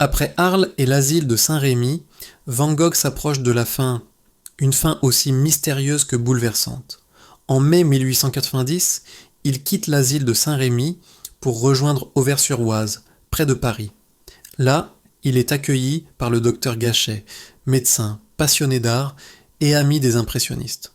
Après Arles et l'asile de Saint-Rémy, Van Gogh s'approche de la fin, une fin aussi mystérieuse que bouleversante. En mai 1890, il quitte l'asile de Saint-Rémy pour rejoindre Auvers-sur-Oise, près de Paris. Là, il est accueilli par le docteur Gachet, médecin, passionné d'art et ami des impressionnistes.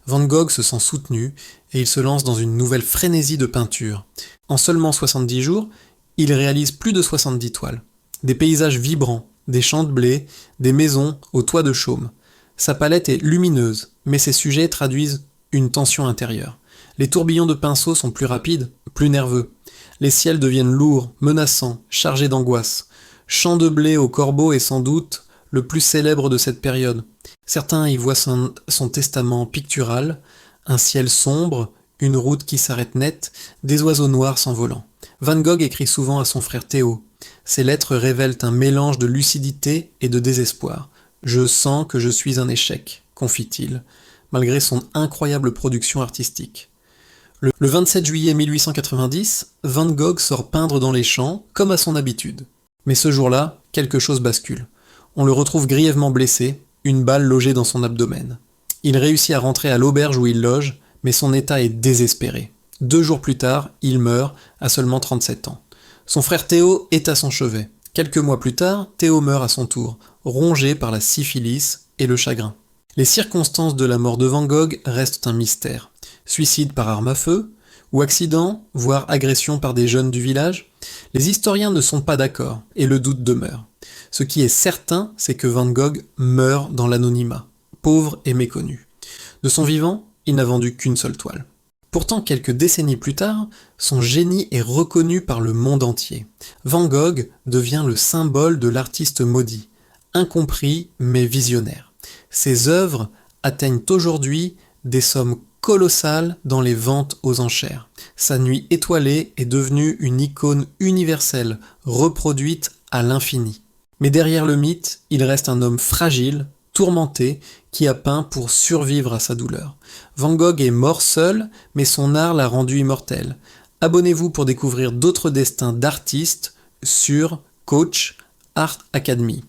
Van Gogh se sent soutenu et il se lance dans une nouvelle frénésie de peinture. En seulement 70 jours, il réalise plus de 70 toiles. Des paysages vibrants, des champs de blé, des maisons au toit de chaume. Sa palette est lumineuse, mais ses sujets traduisent une tension intérieure. Les tourbillons de pinceau sont plus rapides, plus nerveux. Les ciels deviennent lourds, menaçants, chargés d'angoisse. Champ de blé au corbeau est sans doute le plus célèbre de cette période. Certains y voient son testament pictural, un ciel sombre, une route qui s'arrête net, des oiseaux noirs s'envolant. Van Gogh écrit souvent à son frère Théo. Ses lettres révèlent un mélange de lucidité et de désespoir. « Je sens que je suis un échec », confie-t-il, malgré son incroyable production artistique. Le 27 juillet 1890, Van Gogh sort peindre dans les champs, comme à son habitude. Mais ce jour-là, quelque chose bascule. On le retrouve grièvement blessé, une balle logée dans son abdomen. Il réussit à rentrer à l'auberge où il loge, mais son état est désespéré. 2 jours plus tard, il meurt, à seulement 37 ans. Son frère Théo est à son chevet. Quelques mois plus tard, Théo meurt à son tour, rongé par la syphilis et le chagrin. Les circonstances de la mort de Van Gogh restent un mystère. Suicide par arme à feu, ou accident, voire agression par des jeunes du village? Les historiens ne sont pas d'accord, et le doute demeure. Ce qui est certain, c'est que Van Gogh meurt dans l'anonymat, pauvre et méconnu. De son vivant, il n'a vendu qu'une seule toile. Pourtant, quelques décennies plus tard, son génie est reconnu par le monde entier. Van Gogh devient le symbole de l'artiste maudit, incompris mais visionnaire. Ses œuvres atteignent aujourd'hui des sommes colossales dans les ventes aux enchères. Sa nuit étoilée est devenue une icône universelle, reproduite à l'infini. Mais derrière le mythe, il reste un homme fragile, tourmenté, qui a peint pour survivre à sa douleur. Van Gogh est mort seul, mais son art l'a rendu immortel. Abonnez-vous pour découvrir d'autres destins d'artistes sur Coach Art Academy.